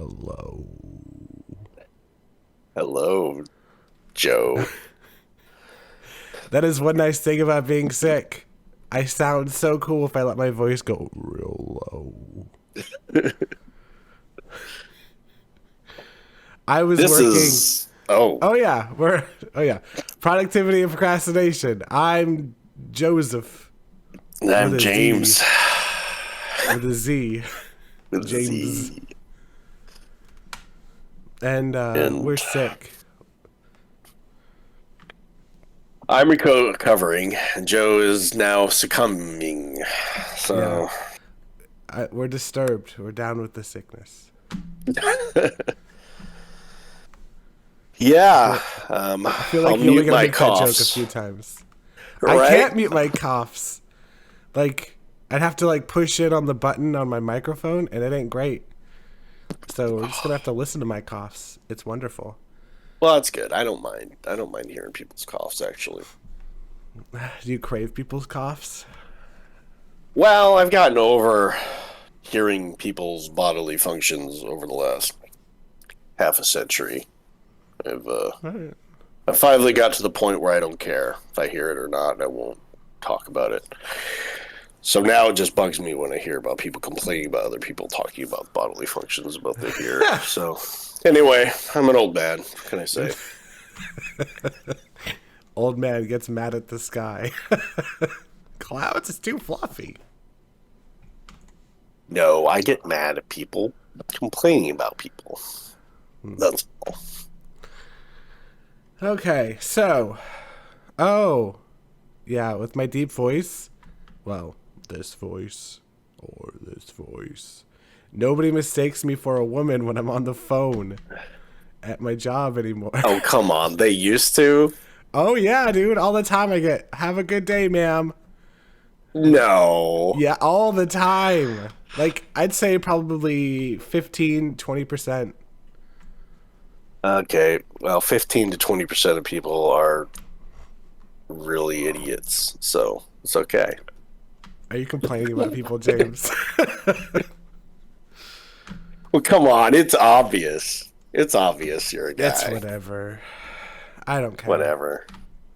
Hello. Hello, Joe. That is one nice thing about being sick. I sound so cool if I let my voice go real low. I was This working. is Oh yeah, productivity and procrastination. I'm Joseph with I'm a Z. James With a Z. with a James. Z, And we're and sick. I'm recovering. Joe is now succumbing. Yeah. So, We're disturbed. We're down with the sickness. yeah, Feel, I feel I'll like you only mute gotta my make that joke a coughs. few times. I Right? can't mute my coughs. Like, I'd have to like push in on the button on my microphone, and it ain't great. So we're just gonna have to listen to my coughs. It's wonderful. Well, that's good. I don't mind. I don't mind hearing people's coughs. Actually, Do you crave people's coughs? well, I've gotten over hearing people's bodily functions over the last half a century. I've Right. I finally got to the point where I don't care if I hear it or not. I won't talk about it. So now it just bugs me when I hear about people complaining about other people talking about bodily functions about their ear. So anyway, I'm an old man. What can I say? Old man gets mad at the sky. Clouds is too fluffy. No, I get mad at people complaining about people. That's all. Okay, so, oh, yeah, with my deep voice, well, this voice or this voice. Nobody mistakes me for a woman when I'm on the phone at my job anymore. Oh, come on. They used to? Oh, yeah, dude, all the time I get, have a good day, ma'am. No. Yeah, all the time. Like, I'd say probably 15-20%. Okay. Well, 15 to 20% of people are really idiots. So it's okay. Are you complaining about people, James? Well, come on. It's obvious. It's obvious you're a It's guy. whatever. I don't care. Whatever.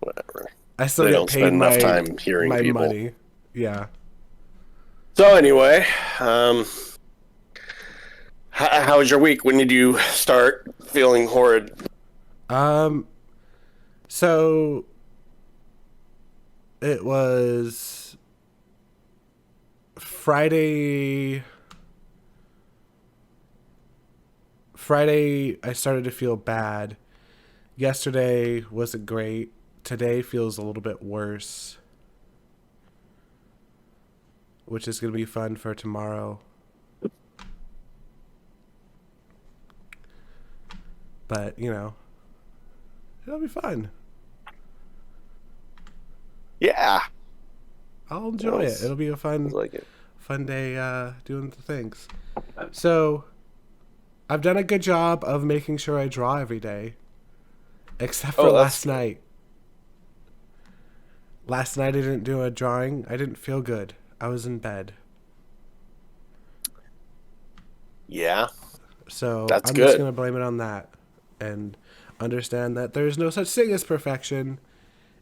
Whatever. I still They get don't paid spend enough my time hearing my people. money. Yeah. So anyway, how was your week? When did you start feeling horrid? Um. So it was Friday. Friday, I started to feel bad. Yesterday wasn't great. Today feels a little bit worse, which is gonna be fun for tomorrow. But it'll be fun. Yeah, I'll enjoy it. It'll be a sounds fun like it. fun day doing the things. So I've done a good job of making sure I draw every day, except for Oh, that's last night. Last night I didn't do a drawing. I didn't feel good. I was in bed. yeah. So That's I'm just good. going to blame it on that and understand that there's no such thing as perfection.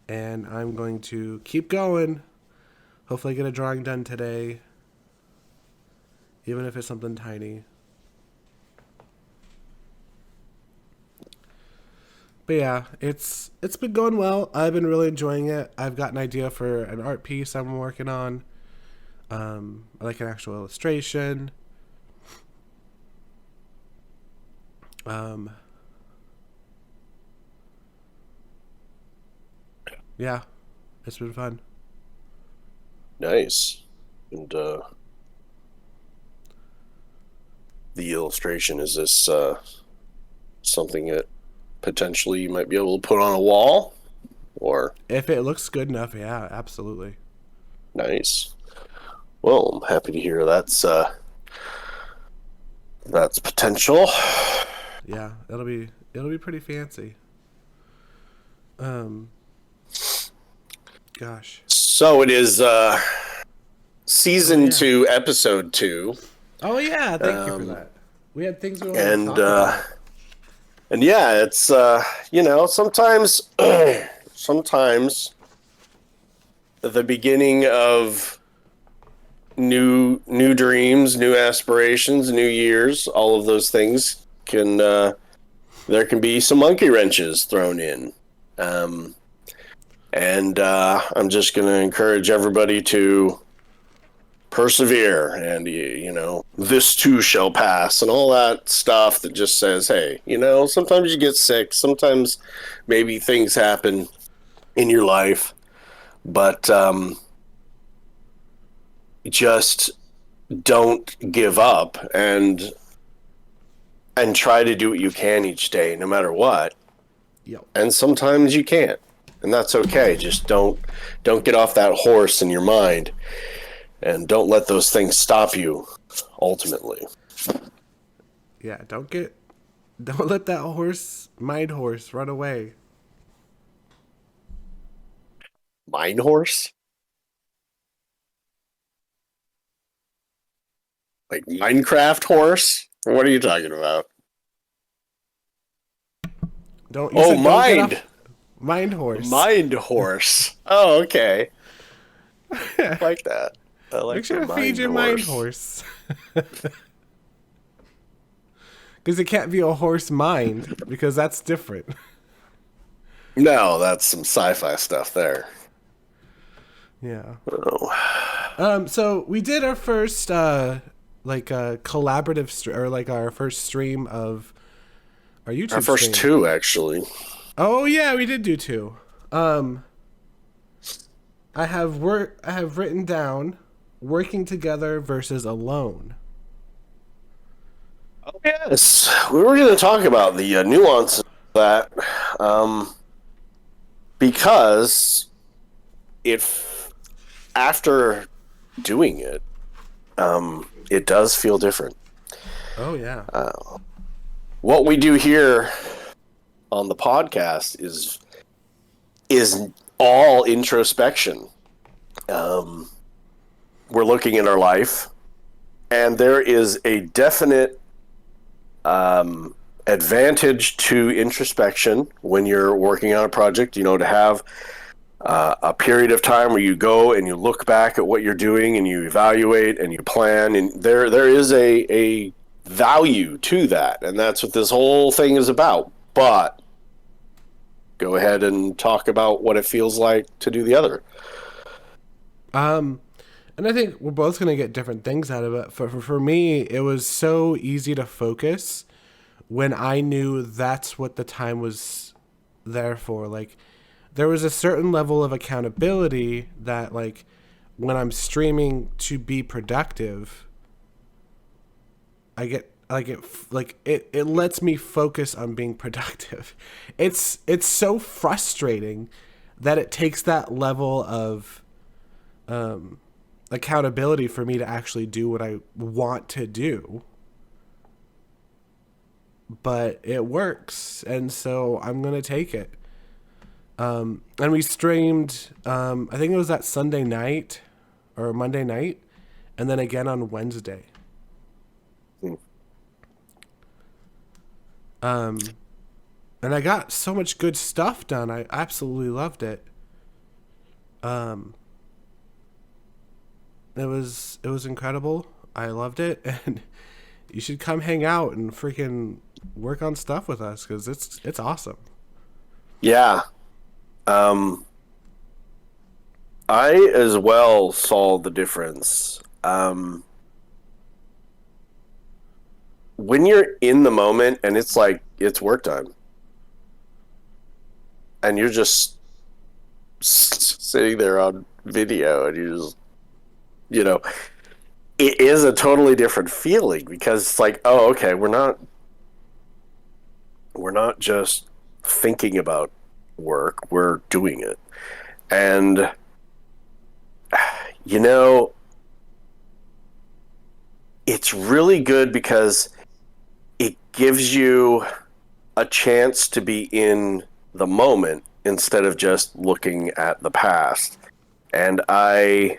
And I'm going to keep going. Hopefully get a drawing done today, even if it's something tiny. But yeah, it's been going well. I've been really enjoying it. I've got an idea for an art piece I'm working on. Like an actual illustration. Um, yeah, it's been fun. Nice. And the illustration, is this something that potentially you might be able to put on a wall? Or If it looks good enough, yeah, absolutely. nice. Well, I'm happy to hear that's potential. Yeah, it'll be pretty fancy. Um, gosh. So it is Oh season yeah. 2, episode 2. Oh yeah. Thank you for Um, that. We had things we wanted to And talk about. and yeah, it's sometimes sometimes the beginning of new dreams, new aspirations, new years, all of those things can there can be some monkey wrenches thrown in. Um, and I'm just going to encourage everybody to persevere, and this too shall pass, and all that stuff that just says, hey, sometimes you get sick, sometimes maybe things happen in your life, but just don't give up, and try to do what you can each day, no matter what. Yep. And sometimes you can't, and that's okay. Just don't get off that horse in your mind, and don't let those things stop you. Ultimately, Yeah, don't let that mind horse run away. mind horse, like Minecraft horse. What are you talking about? You Oh, said don't get off mind horse. mind horse. Oh, okay. I like that. I Make like the sure to feed mind your mind horse. horse. Because it can't be a horse mind, because that's different. No, that's some sci-fi stuff there. Yeah. Oh. So we did our first collaborative or like our first stream of our YouTube Our first stream. two, actually. Oh yeah, we did do two. I have written down working together versus alone. Oh, yes. We were going to talk about the nuances of that, because after doing it, it does feel different. Oh yeah. What we do here on the podcast is all introspection. We're looking at our life, and there is a definite advantage to introspection when you're working on a project. To have a period of time where you go and you look back at what you're doing and you evaluate and you plan, and there is a value to that, and that's what this whole thing is about. But go ahead and talk about what it feels like to do the other. And I think we're both gonna get different things out of it. For me, it was so easy to focus when I knew that's what the time was there for. Like, there was a certain level of accountability that, like, when I'm streaming to be productive, I get it lets me focus on being productive. It's so frustrating that it takes that level of accountability for me to actually do what I want to do. But it works, and so I'm gonna take it. And we streamed. I think it was that Sunday night or Monday night, and then again on Wednesday. And I got so much good stuff done. I absolutely loved it. It was incredible. I loved it, and you should come hang out and freaking work on stuff with us, because it's awesome. Yeah. I as well saw the difference. When you're in the moment and it's like it's work time, and you're just sitting there on video, and you just, it is a totally different feeling, because it's like, oh, okay, we're not just thinking about work, we're doing it. And it's really good because it gives you a chance to be in the moment instead of just looking at the past. And I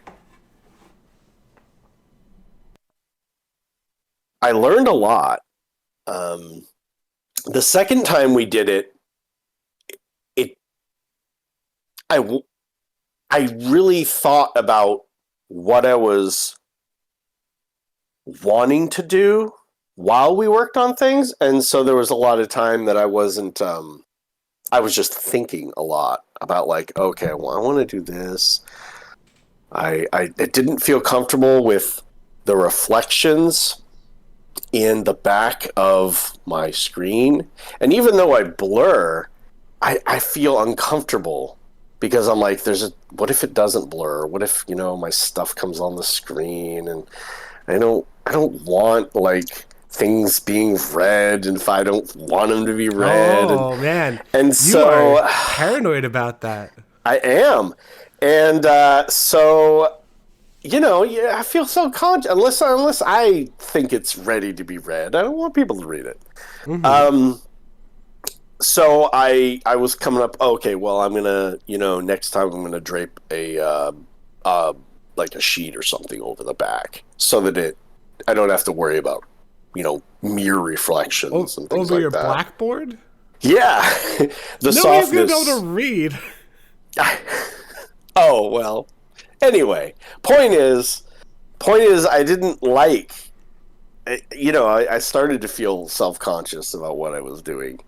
learned a lot Um, the second time we did it, it I I really thought about what I was wanting to do while we worked on things, and so there was a lot of time that I wasn't. I was just thinking a lot about like, okay, well, I want to do this. I didn't feel comfortable with the reflections in the back of my screen, and even though I blur, I feel uncomfortable because I'm like, what if it doesn't blur? What if my stuff comes on the screen, and I don't want like things being read, and if I don't want them to be read, Oh man, and you are so paranoid about that. I am, and so yeah, I feel so conscious unless I think it's ready to be read. I don't want people to read it. Mm-hmm. Um, so I was coming up. Okay, well, I'm gonna next time I'm gonna drape uh like a sheet or something over the back so that I don't have to worry about mirror reflections and things Over like your that. blackboard? Yeah, the Nobody's gonna be softness. able to read. Oh well. Anyway, point is, I didn't like. I started to feel self-conscious about what I was doing,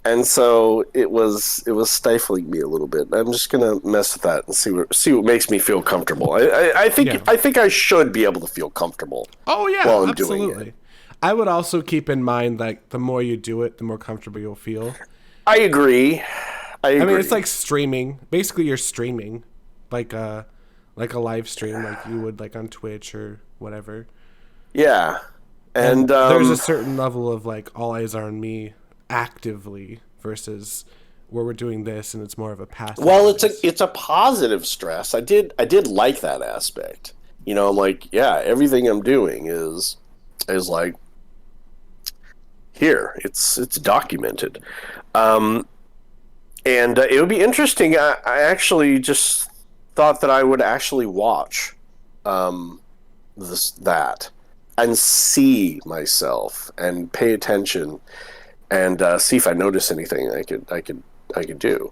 and so it was stifling me a little bit. I'm just gonna mess with that and see what makes me feel comfortable. I think Yeah. I think I should be able to feel comfortable Oh yeah, while I'm doing it. absolutely. I would also keep in mind like the more you do it, the more comfortable you'll feel. I agree. I I mean, agree. it's like streaming. Basically, you're streaming, like a live stream, like you would like on Twitch or whatever. Yeah, and And there's a certain level of like all eyes are on me actively versus where we're doing this and it's more of a passive well, it's a stress. it's a positive stress. I did like that aspect. I'm like, yeah, everything I'm doing is like here. It's documented. Um, and it would be interesting. I actually just thought that I would actually watch that and see myself and pay attention and see if I notice anything I could do,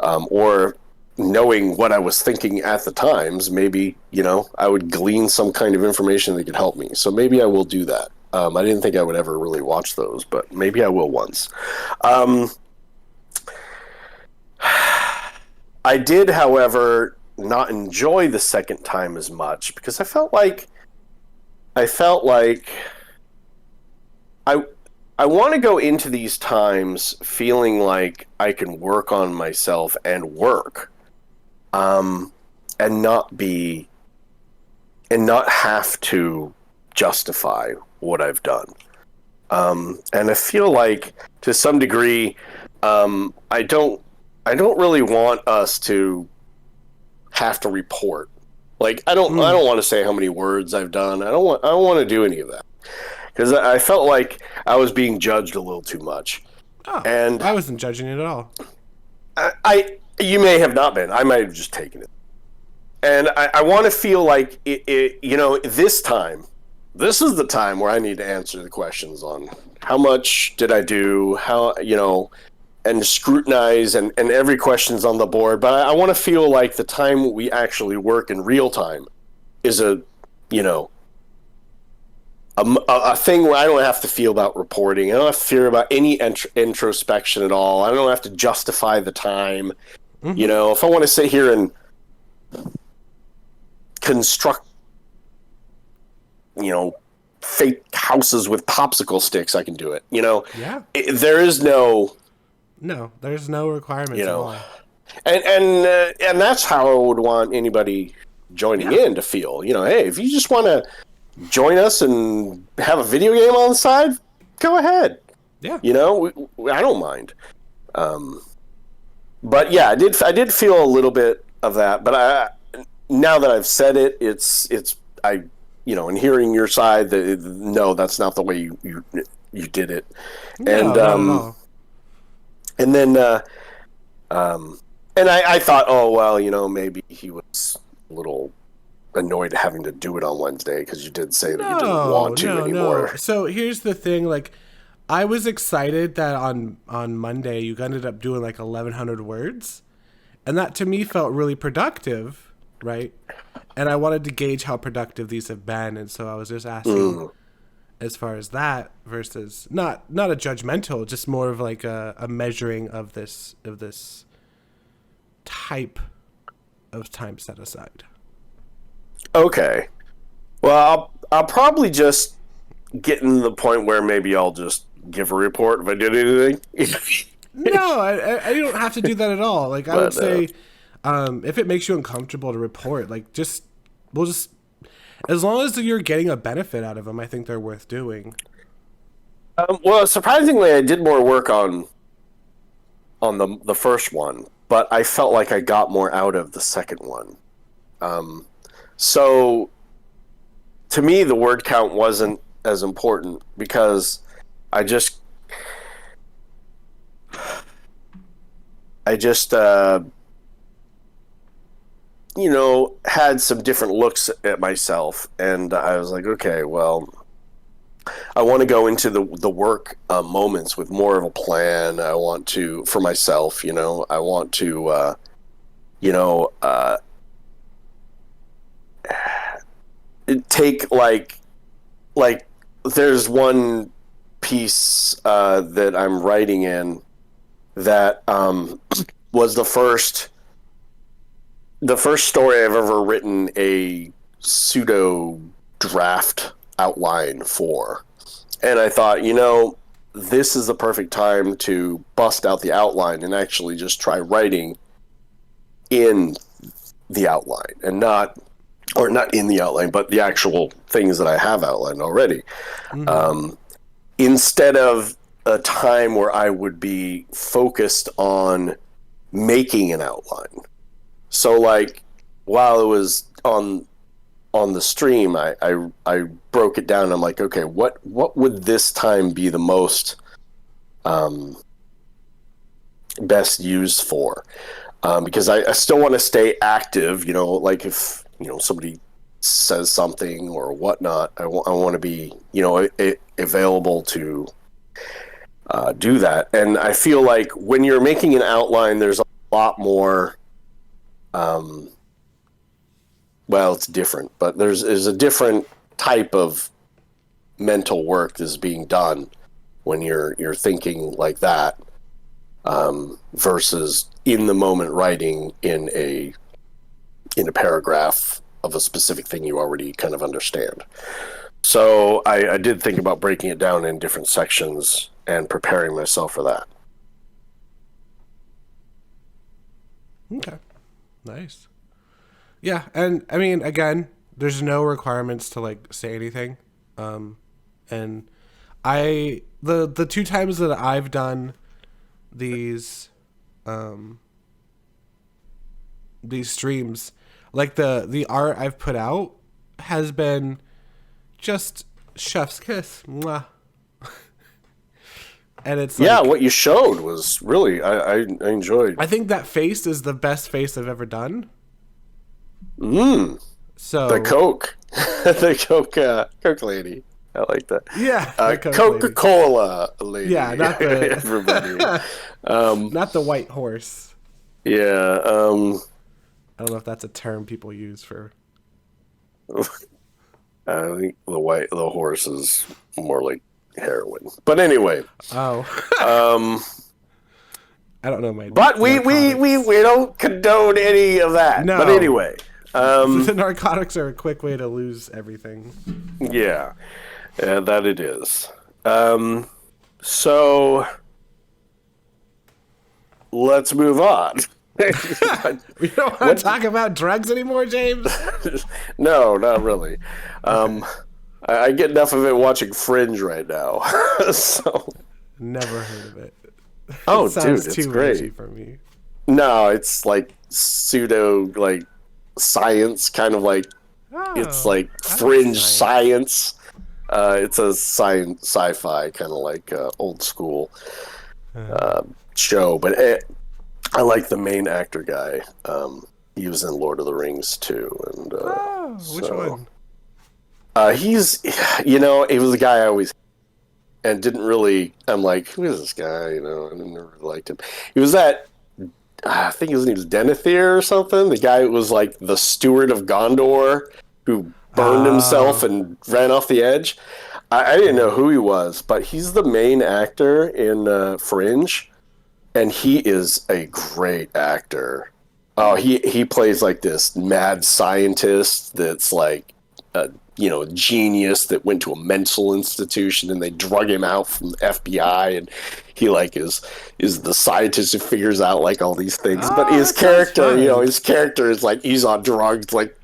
or knowing what I was thinking at the times, maybe I would glean some kind of information that could help me. So maybe I will do that. I didn't think I would ever really watch those, but maybe I will once. Um, I did, however, not enjoy the second time as much because I felt like I I want to go into these times feeling like I can work on myself and work, um, and not have to justify what I've done. And I feel like to some degree, I don't really want us to have to report. Like I Mm. don't want to say how many words I've done. I don't want to do any of that because I felt like I was being judged a little too much. Oh, And I wasn't judging it at all. you may have not been. I might have just taken it. And I want to feel like this time, this is the time where I need to answer the questions on how much did I do, and scrutinize, and every question's on the board. But I want to feel like the time we actually work in real time is you know, a thing where I don't have to feel about reporting. I don't have to fear about any introspection at all. I don't have to justify the time. Mm-hmm. If I want to sit here and construct, fake houses with popsicle sticks, I can do it. Yeah. There is no, No, there's no requirements you at know, all. and that's how I would want anybody joining Yeah. in to feel. Hey, if you just want to join us and have a video game on the side, go ahead. Yeah. I don't mind. But yeah, I did feel a little bit of that. But now that I've said it, and hearing your side, that no, that's not the way you did it. No, And not at all. and then and I thought, oh well, maybe he was a little annoyed having to do it on Wednesday because you did say that you didn't No, want to no, no. anymore. So here's the thing, like I was excited that on Monday you ended up doing like 1,100 words, and that to me felt really productive, right? And I wanted to gauge how productive these have been, and so I was just asking as far as that versus not a judgmental, just more of like a measuring of this type of time set aside. Okay. Well, I'll probably just get to the point where maybe I'll just give a report if I did anything. No, I don't have to do that at all. Like I would say, if it makes you uncomfortable to report, like we'll just, as long as you're getting a benefit out of them, I think they're worth doing. Well, surprisingly, I did more work on the first one, but I felt like I got more out of the second one. So to me, the word count wasn't as important because I just had some different looks at myself, and I was like, okay, well, I want to go into the work moments with more of a plan. I want to, for myself, I want to, take like there's one piece that I'm writing in that was the first story I've ever written a pseudo draft outline for. And I thought, this is the perfect time to bust out the outline and actually just try writing in the outline and not in the outline, but the actual things that I have outlined already. Mm-hmm. Instead of a time where I would be focused on making an outline. So like while it was on the stream, I broke it down. I'm like, okay, what would this time be the most best used for? Because I still want to stay active, like if somebody says something or whatnot, I want to be available to do that. And I feel like when you're making an outline, there's a lot more it's different, but there's a different type of mental work that's being done when you're thinking like that, versus in the moment writing in a paragraph of a specific thing you already kind of understand. So I did think about breaking it down in different sections and preparing myself for that. Okay. Nice. Yeah, and I mean, again, there's no requirements to like say anything. And the two times that I've done these streams, like the art I've put out has been just chef's kiss. Mwah. And it's like, what you showed was really I enjoyed. I think that face is the best face I've ever done. So the Coke, the Coke lady. I like that. Yeah, Coca-Cola lady. Yeah, not the everybody. Not the white horse. Yeah. I don't know if that's a term people use for. I think the horse is more like heroin. But anyway. Oh. I don't know But we don't condone any of that. No. But anyway. The narcotics are a quick way to lose everything. Yeah. That it is. So let's move on. We don't want to talk about drugs anymore, James? No, not really. I get enough of it watching Fringe right now. So never heard of it. Oh, it sounds dude, too it's great edgy for me. No, it's like pseudo like science, kind of like it's like Fringe science. It's a sci-fi kind of like old school show, but I like the main actor guy. He was in Lord of the Rings too, and which one? He's, it was the guy I always. and didn't really. I'm like, who is this guy? You know, I never really liked him. He was that. I think his name was Denethor or something. The guy who was like the steward of Gondor who burned himself Oh, and ran off the edge. I didn't know yeah. who he was, but he's the main actor in Fringe, and he is a great actor. Oh, he plays like this mad scientist that's like a genius that went to a mental institution and they drug him out from the FBI, and he like is the scientist who figures out like all these things. But Oh, his that sounds character, fun. his character is like he's on drugs like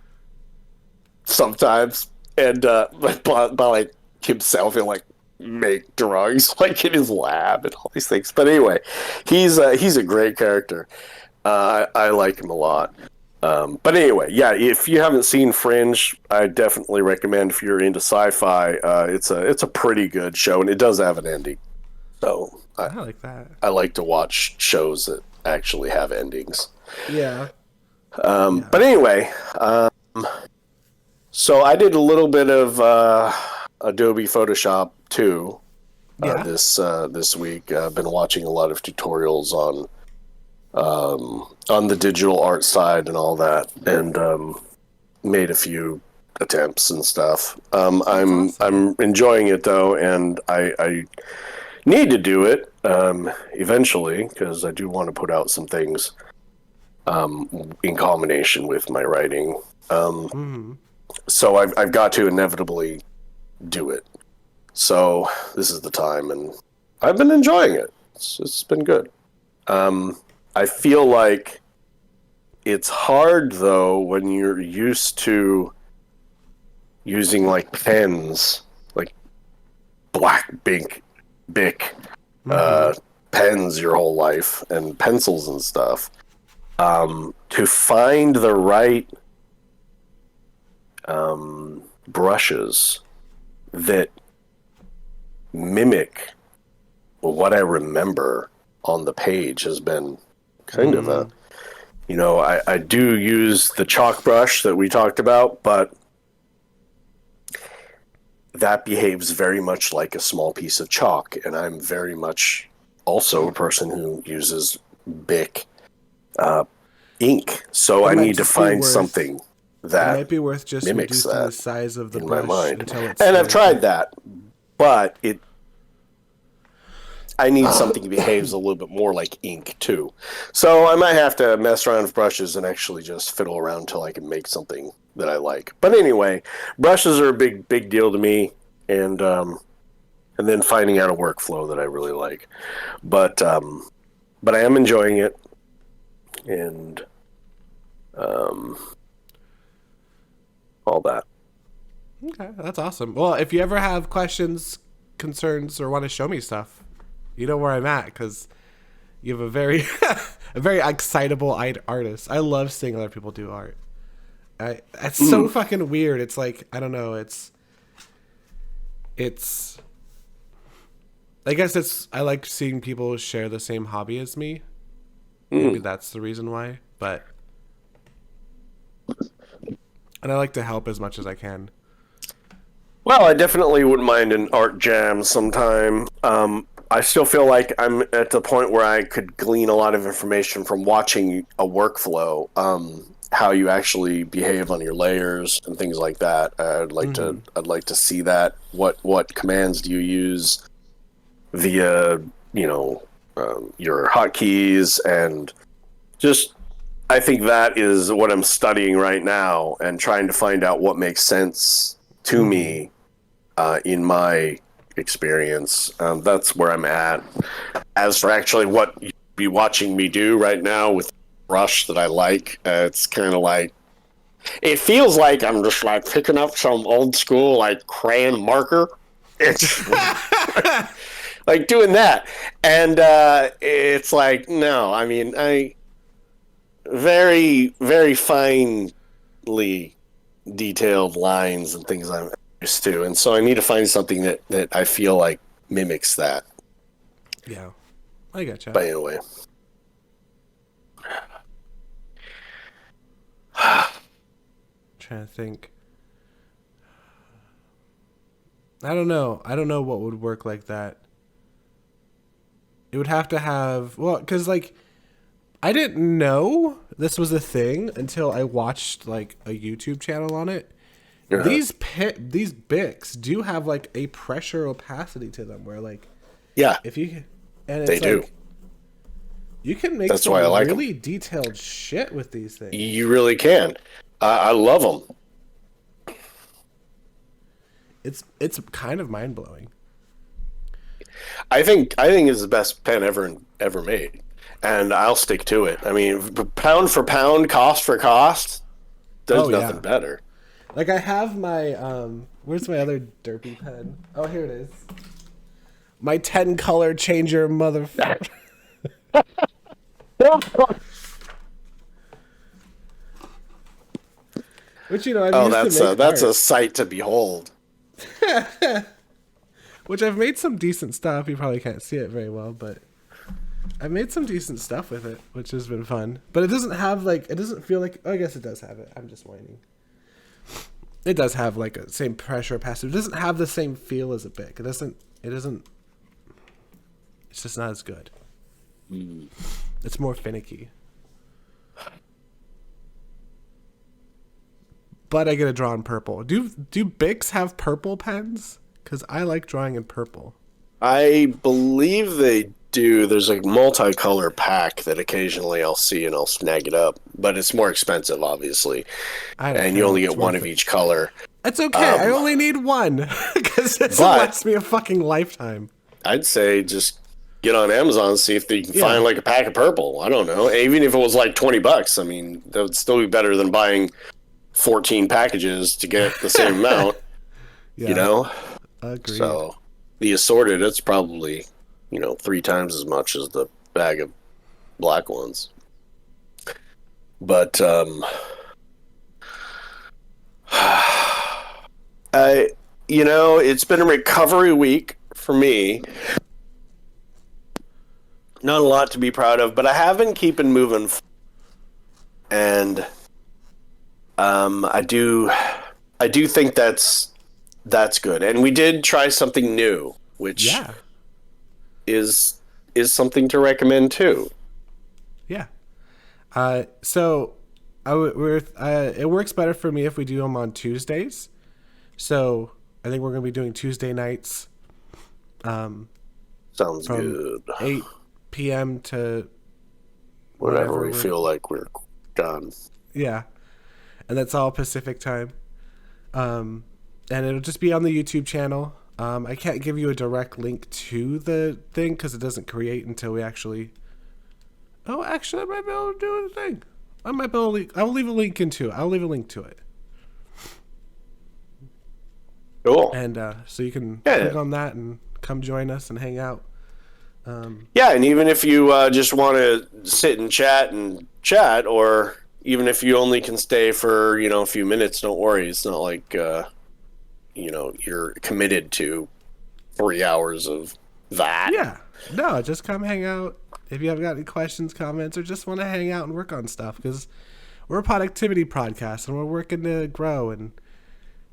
sometimes, and by like himself he'll like make drugs like in his lab and all these things. But anyway, he's a great character. I like him a lot. But anyway, yeah, if you haven't seen Fringe, I definitely recommend if you're into sci-fi. It's a pretty good show, and it does have an ending. So I like that. I like to watch shows that actually have endings. Yeah. But Yeah. anyway, so I did a little bit of Adobe Photoshop too Yeah. this week. I've been watching a lot of tutorials on the digital art side and all that, and made a few attempts and stuff. That's awesome. I'm enjoying it though, and I need to do it eventually because I do want to put out some things in combination with my writing. Hmm. So I've got to inevitably do it. So this is the time, and I've been enjoying it. It's been good. I feel like it's hard though when you're used to using like pens, like black bic Hmm. uh, pens your whole life and pencils and stuff. To find the right brushes that mimic what I remember on the page has been kind of a Mm. I do use the chalk brush that we talked about, but that behaves very much like a small piece of chalk, and I'm very much also a person who uses Bic ink. So It I might need to just be find worth. something It that might be worth just mimics reducing the that size of the in my brush mind. until it And I've stays tried like. that, but I need something that behaves a little bit more like ink too. So I might have to mess around with brushes and actually just fiddle around until I can make something that I like. But anyway, brushes are a big deal to me, and then finding out a workflow that I really like. But I am enjoying it, and um, all that. Okay, that's awesome. Well, if you ever have questions, concerns, or want to show me stuff, you know where I'm at because you have a very, a very excitable artist. I love seeing other people do art. It's so Mm, fucking weird. It's like I don't know. It's. I guess it's. I like seeing people share the same hobby as me. Maybe mm. that's the reason why. But and I like to help as much as I can. Well, I definitely wouldn't mind an art jam sometime. I still feel like I'm at the point where I could glean a lot of information from watching a workflow, how you actually behave on your layers and things like that. Mm-hmm. I'd like to see that. What commands do you use via your hotkeys, and just I think that is what I'm studying right now and trying to find out what makes sense to Mm-hmm. me in my experience. That's where I'm at. As for actually what you be watching me do right now with brush that I like, it's kind of like it feels like I'm just like picking up some old school like crayon marker. It's like doing that, and it's like no, I mean I very finely detailed lines and things I'm used to, and so I need to find something that I feel like mimics that. Yeah, I gotcha. But anyway, Trying to think. I don't know. I don't know what would work like that. It would have to have, well, because like I didn't know this was a thing until I watched like a YouTube channel on it. These Bics do have like a pressure opacity to them, where like Yeah, if you and it's they do. like, you can make That's some why I like really detailed shit with these things. You really can. I love them. It's kind of mind blowing. I think it's the best pen ever made, and I'll stick to it. I mean, pound for pound, cost for cost, there's nothing better. Like I have my where's my other derpy pen? Oh, here it is. My 10 color changer motherfucker. Which that's a sight to behold. Which I've made some decent stuff. You probably can't see it very well, but I've made some decent stuff with it, which has been fun. But it doesn't have like, it doesn't feel like, oh, I guess it does have it. I'm just whining. It does have like a same pressure passive. It doesn't have the same feel as a Bic. It doesn't, it's just not as good. It's more finicky. But I get to draw in purple. Do Bics have purple pens? Because I like drawing in purple. I believe they do. There's a multicolor pack that occasionally I'll see and I'll snag it up. But it's more expensive, obviously. And you only get one of each color. It's okay. I only need one. Because it lasts me a fucking lifetime. I'd say just get on Amazon and see if you can find like a pack of purple. I don't know. Even if it was like $20, I mean, that would still be better than buying 14 packages to get the same amount. You know? Agreed. So the assorted, it's probably, 3 times as much as the bag of black ones. But it's been a recovery week for me. Not a lot to be proud of, but I have been keeping moving. And I do think that's good. And we did try something new, which is something to recommend too. Yeah. So it works better for me if we do them on Tuesdays. So I think we're going to be doing Tuesday nights. Sounds good. 8 p.m. to whenever we feel like we're done. Yeah. And that's all Pacific time. And it'll just be on the YouTube channel. I can't give you a direct link to the thing because it doesn't create until we actually... Oh, actually, I might be able to do the thing. I might be able to... I'll leave a link into it. I'll leave a link to it. Cool. And so you can click on that and come join us and hang out. And even if you just want to sit and chat, or even if you only can stay for, a few minutes, don't worry. It's not like, you're committed to 3 hours of that. Yeah. No, just come hang out. If you have got any questions, comments, or just want to hang out and work on stuff, because we're a productivity podcast and we're working to grow and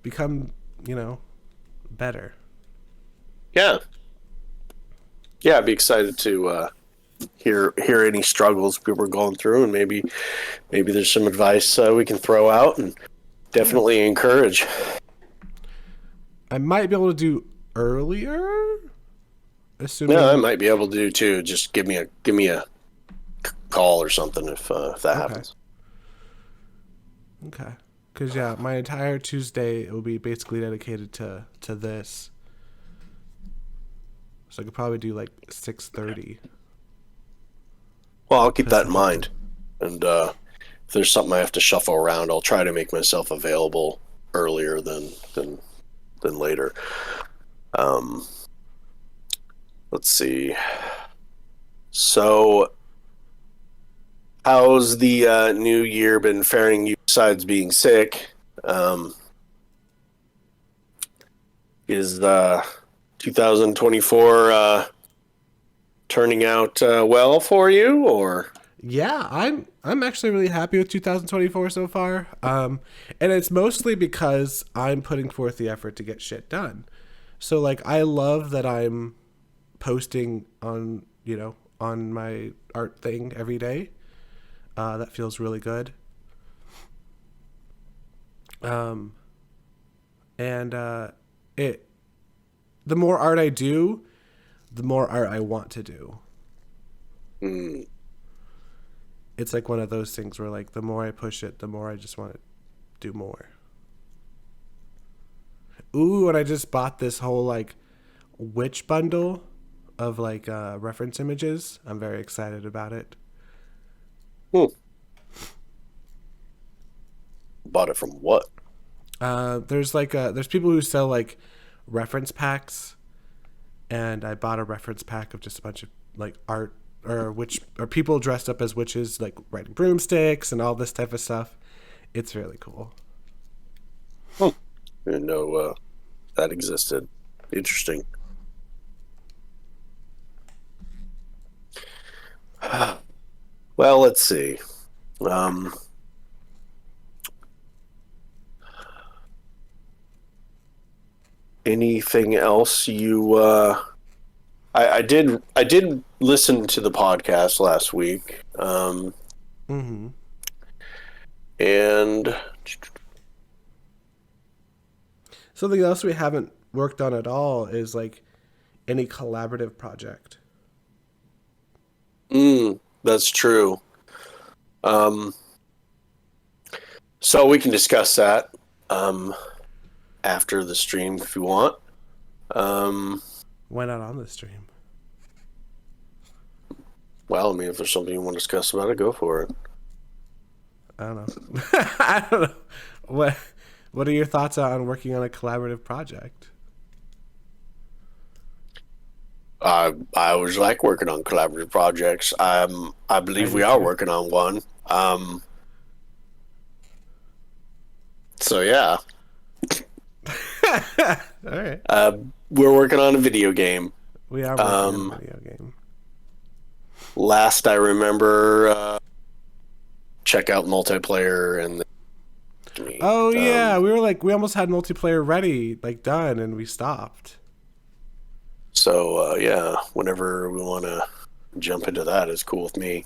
become, better. Yeah. Yeah, I'd be excited to hear any struggles people are going through, and maybe there's some advice we can throw out and definitely encourage. I might be able to do earlier. Assuming... I might be able to do too. Just give me a call or something if that happens. Okay. Because my entire Tuesday will be basically dedicated to this. So I could probably do like 6:30. Well, I'll keep that in mind. And if there's something I have to shuffle around, I'll try to make myself available earlier than later. Let's see. So, how's the new year been faring you besides being sick? Is 2024 turning out well for you, or? Yeah, I'm actually really happy with 2024 so far. And it's mostly because I'm putting forth the effort to get shit done. So like I love that I'm posting on, on my art thing every day. That feels really good. And it the more art I do, the more art I want to do. Mm. It's like one of those things where like the more I push it, the more I just want to do more. Ooh, and I just bought this whole like witch bundle of like reference images. I'm very excited about it. Hmm. Bought it from what? There's people who sell like reference packs, and I bought a reference pack of just a bunch of like art or people dressed up as witches, like riding broomsticks and all this type of stuff. It's really cool. Hmm. I didn't know that existed. Interesting. Well, let's see. Anything else you I did listen to the podcast last week. Mm-hmm. And Something else we haven't worked on at all is like any collaborative project. that's true. So we can discuss that after the stream if you want. Why not on the stream? Well, I mean, if there's something you want to discuss about it, go for it. I don't know. I don't know. What are your thoughts on working on a collaborative project? I always like working on collaborative projects. I believe we are working on one. So yeah. All right. We're working on a video game. We are working on a video game. Last I remember, check out multiplayer and. Oh yeah, we almost had multiplayer ready, like done, and we stopped. So yeah, whenever we want to jump into that, is cool with me.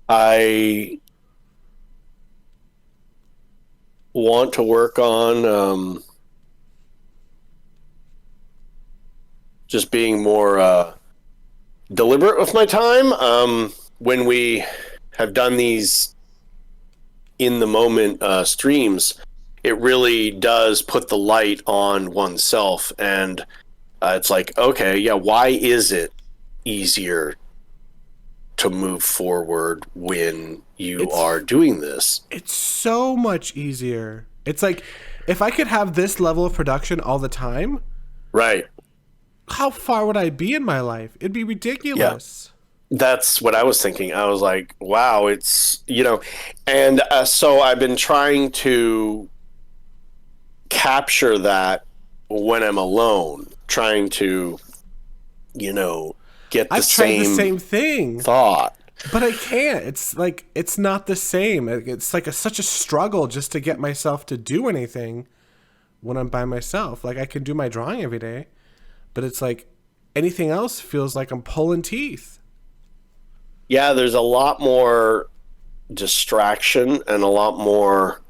I want to work on just being more deliberate with my time. When we have done these in the moment streams, it really does put the light on oneself, and it's like, okay, yeah, why is it easier to move forward when you are doing this? It's so much easier. It's like if I could have this level of production all the time, right? How far would I be in my life? It'd be ridiculous. Yeah. That's what I was thinking. I was like, wow, it's, and so I've been trying to capture that when I'm alone, trying to, get the I've tried the same thing. Thought. But I can't. It's like, it's not the same. It's like such a struggle just to get myself to do anything when I'm by myself. Like I can do my drawing every day, but it's like anything else feels like I'm pulling teeth. Yeah, there's a lot more distraction and a lot more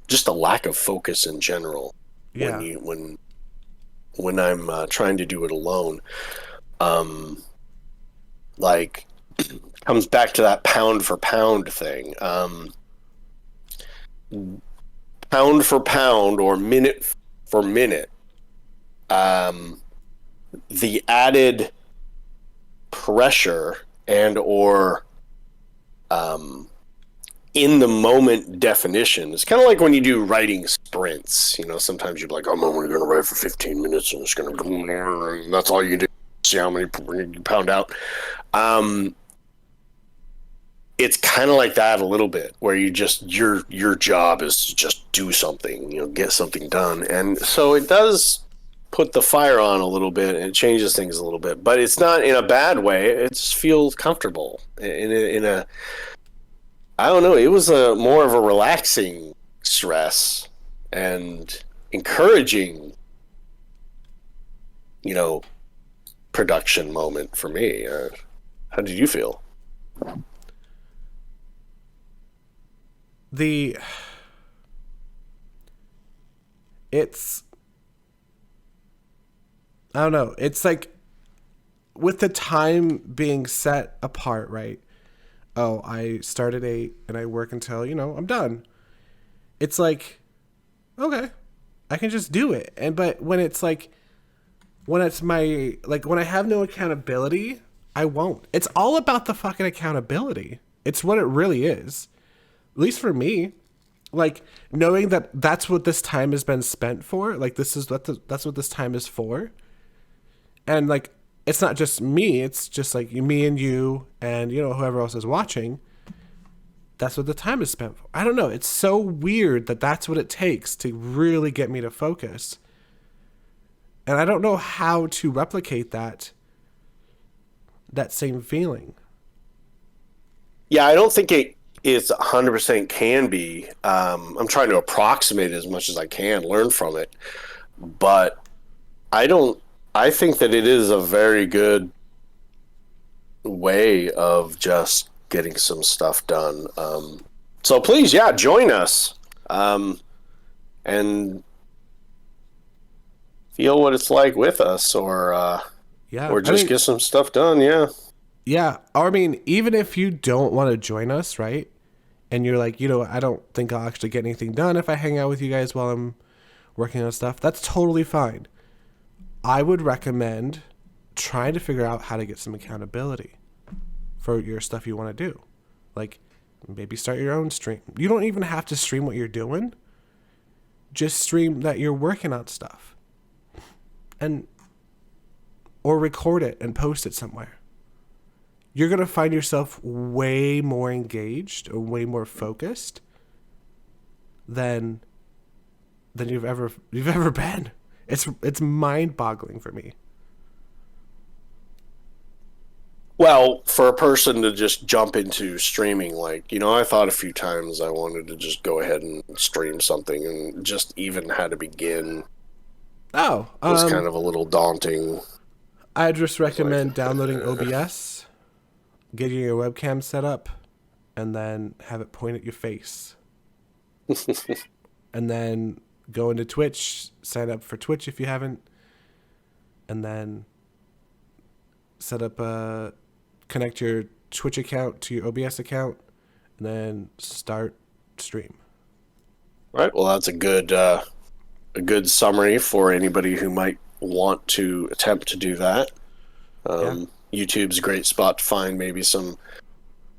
just a lack of focus in general. Yeah. When I'm trying to do it alone. Like comes back to that pound for pound thing. Pound for pound or minute for minute. The added pressure and or in the moment definition. It's kind of like when you do writing sprints. Sometimes you're like, I'm only going to write for 15 minutes and it's going to go, and that's all you do. See how many you pound out. It's kind of like that a little bit, where you just your job is to just do something, get something done, and so it does put the fire on a little bit and it changes things a little bit, but it's not in a bad way. It just feels comfortable in a I don't know. It was a more of a relaxing stress and encouraging, you know, production moment for me. How did you feel? It's I don't know. It's like with the time being set apart, right? Oh, I start at 8 and I work until, I'm done. It's like, okay, I can just do it. But when it's like, when it's when I have no accountability, I won't. It's all about the fucking accountability. It's what it really is. At least for me. Like, knowing that that's what this time has been spent for. Like, that's what this time is for. And like, it's not just me, it's just like me and you and, whoever else is watching. That's what the time is spent for. I don't know. It's so weird that that's what it takes to really get me to focus. And I don't know how to replicate that same feeling. Yeah, I don't think it's 100% can be. I'm trying to approximate as much as I can, learn from it. But I think that it is a very good way of just getting some stuff done. So please, yeah, join us and feel what it's like with us, or just get some stuff done. Yeah. Yeah. I mean, even if you don't want to join us, right? And you're like, I don't think I'll actually get anything done if I hang out with you guys while I'm working on stuff. That's totally fine. I would recommend trying to figure out how to get some accountability for your stuff you want to do. Like, maybe start your own stream. You don't even have to stream what you're doing. Just stream that you're working on stuff. Or record it and post it somewhere. You're going to find yourself way more engaged or way more focused than you've ever been. It's mind-boggling for me. Well, for a person to just jump into streaming, like, I thought a few times I wanted to just go ahead and stream something, and just even how to begin was kind of a little daunting. I'd just recommend downloading OBS, getting your webcam set up, and then have it point at your face. And then go into Twitch, sign up for Twitch if you haven't, and then connect your Twitch account to your OBS account, and then start stream. Right. Well, that's a good summary for anybody who might want to attempt to do that. YouTube's a great spot to find maybe some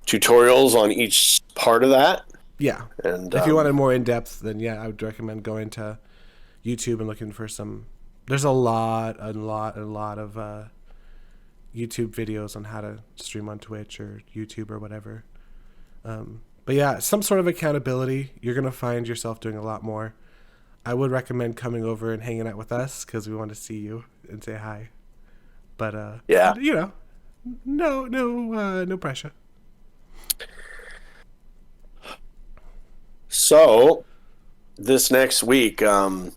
tutorials on each part of that. Yeah. And if you wanted more in depth, then I would recommend going to YouTube and looking for some. There's a lot of YouTube videos on how to stream on Twitch or YouTube or whatever. But yeah, some sort of accountability. You're gonna find yourself doing a lot more. I would recommend coming over and hanging out with us because we want to see you and say hi. But yeah, no pressure. So, this next week, we're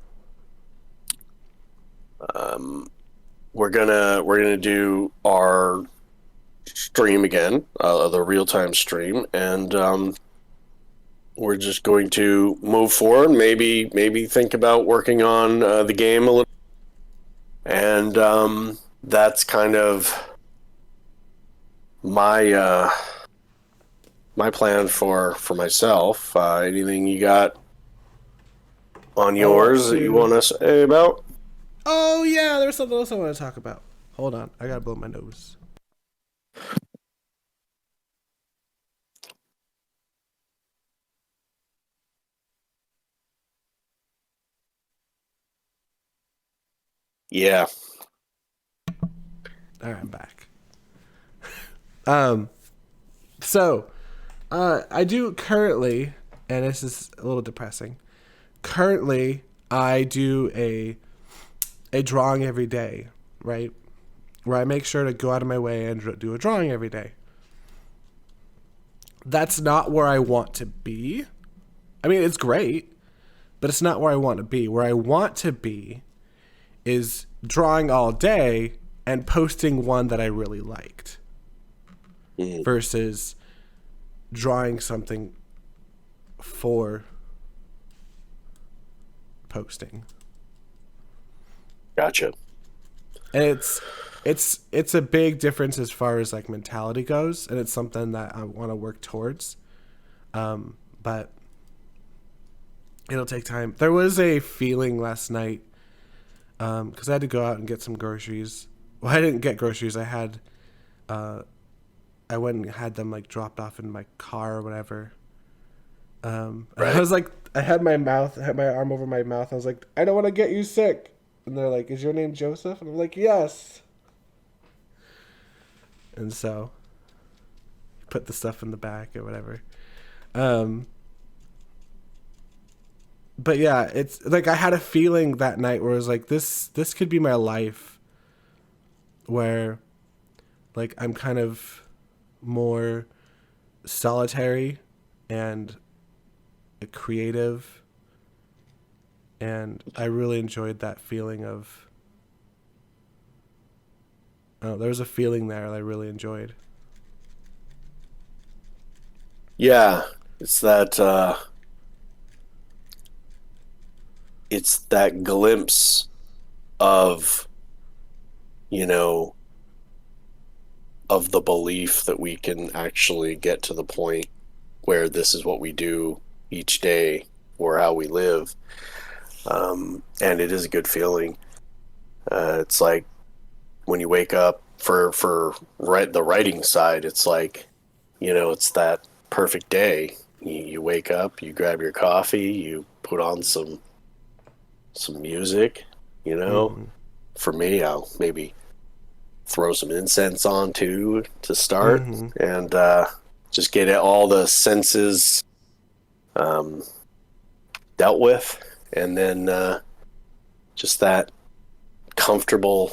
gonna do our stream again, the real time stream, and we're just going to move forward. Maybe think about working on the game a little, and that's kind of my plan for myself. Anything you got on yours that you want to say about? Oh yeah, there's something else I want to talk about. Hold on, I gotta blow my nose. Yeah. All right, I'm back. So, I do currently, and this is a little depressing. Currently, I do a drawing every day, right? Where I make sure to go out of my way and do a drawing every day. That's not where I want to be. I mean, it's great, but it's not where I want to be. Where I want to be is drawing all day and posting one that I really liked versus drawing something for posting. Gotcha. And it's a big difference as far as like mentality goes, and it's something that I want to work towards. But it'll take time. There was a feeling last night because I had to go out and get some groceries. Well, I didn't get groceries. I went and had them like dropped off in my car or whatever. Right. I was like, I had my arm over my mouth. I was like, I don't want to get you sick. And they're like, is your name Joseph? And I'm like, yes. And so put the stuff in the back or whatever. But yeah, it's like I had a feeling that night where it was like, this could be my life, where like I'm kind of more solitary and creative, and I really enjoyed that feeling of there was a feeling there that I really enjoyed. Yeah, it's that glimpse of, you know, of the belief that we can actually get to the point where this is what we do each day or how we live. And it is a good feeling. It's like when you wake up for the writing side, it's like, you know, it's that perfect day. You wake up, you grab your coffee, you put on some music, you know. Mm-hmm. For me, I'll maybe throw some incense on too to start, and just get all the senses dealt with, and then just that comfortable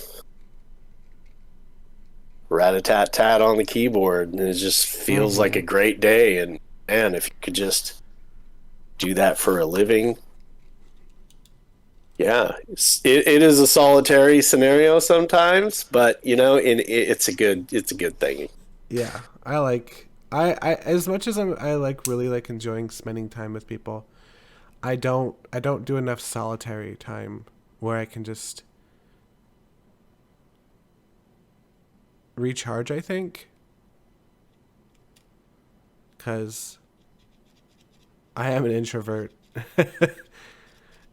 rat-a-tat-tat on the keyboard, and it just feels like a great day. And man, if you could just do that for a living, yeah, it is a solitary scenario sometimes, but you know, it's a good thing. Yeah, I as much as I like really like enjoying spending time with people, I don't do enough solitary time where I can just recharge, I think, because I am an introvert.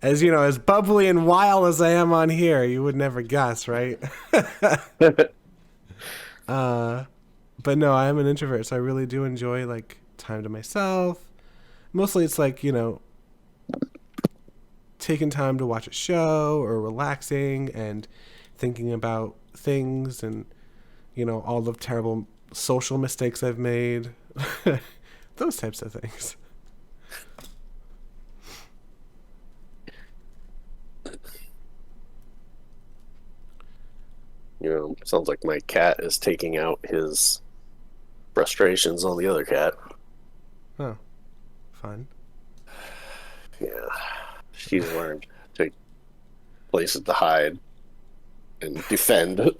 As you know, as bubbly and wild as I am on here, you would never guess, right? But no, I am an introvert, so I really do enjoy like time to myself. Mostly it's like, you know, taking time to watch a show or relaxing and thinking about things and, you know, all the terrible social mistakes I've made. Those types of things. You know, sounds like my cat is taking out his frustrations on the other cat. Oh, fun. Yeah, she's learned to places to hide and defend.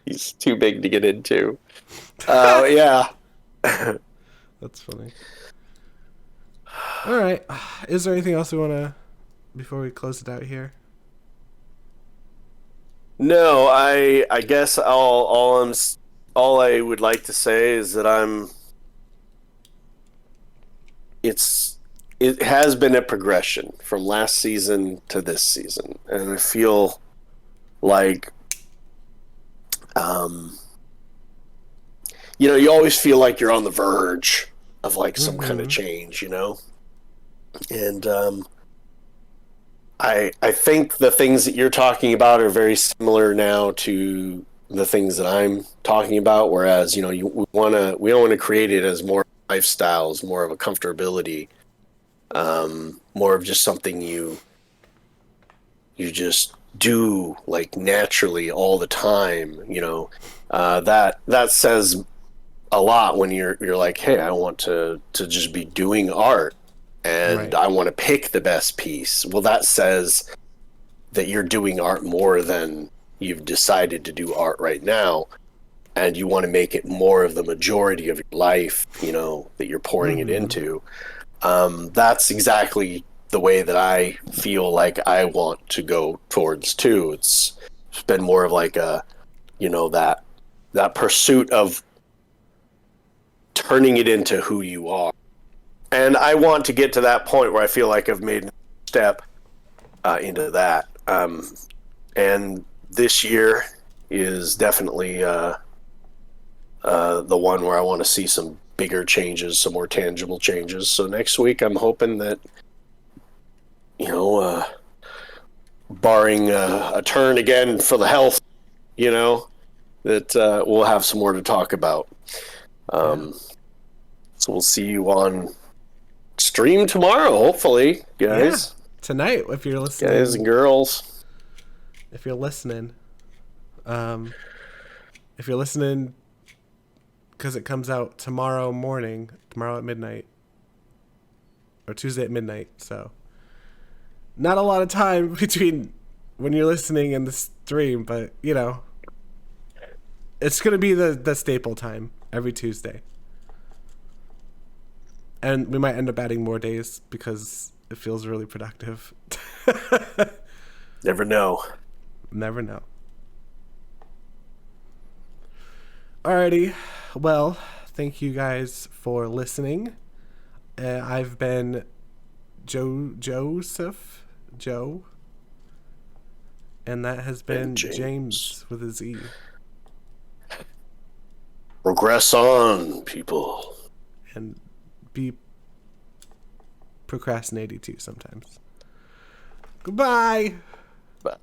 He's too big to get into. Yeah. That's funny. All right. Is there anything else we want to, before we close it out here? No, I guess all I would like to say is that it has been a progression from last season to this season, and I feel like you know, you always feel like you're on the verge of like some kind of change, you know, and I think the things that you're talking about are very similar now to the things that I'm talking about. Whereas, you know, we don't want to create it as more lifestyles, more of a comfortability, more of just something you you just do like naturally all the time, that says a lot when you're like, hey, I want to just be doing art and Right. I want to pick the best piece. Well, that says that you're doing art more than you've decided to do art right now, and you want to make it more of the majority of your life, that you're pouring it into. That's exactly the way that I feel like I want to go towards too. It's been more of like a, that pursuit of turning it into who you are. And I want to get to that point where I feel like I've made a step into that. And this year is definitely the one where I want to see some bigger changes, some more tangible changes. So next week, I'm hoping that, barring a turn again for the health, that we'll have some more to talk about. So we'll see you on stream tomorrow, hopefully, guys. Yeah. Tonight, if you're listening. Guys and girls. If you're listening. If you're listening, because it comes out tomorrow at midnight. Or Tuesday at midnight, so. Not a lot of time between when you're listening and the stream, but, it's going to be the staple time every Tuesday. And we might end up adding more days because it feels really productive. Never know. Never know. Alrighty. Well, thank you guys for listening. I've been Joseph. And that has been James with a Z. Progress on, people. And be procrastinating too sometimes. Goodbye. Bye.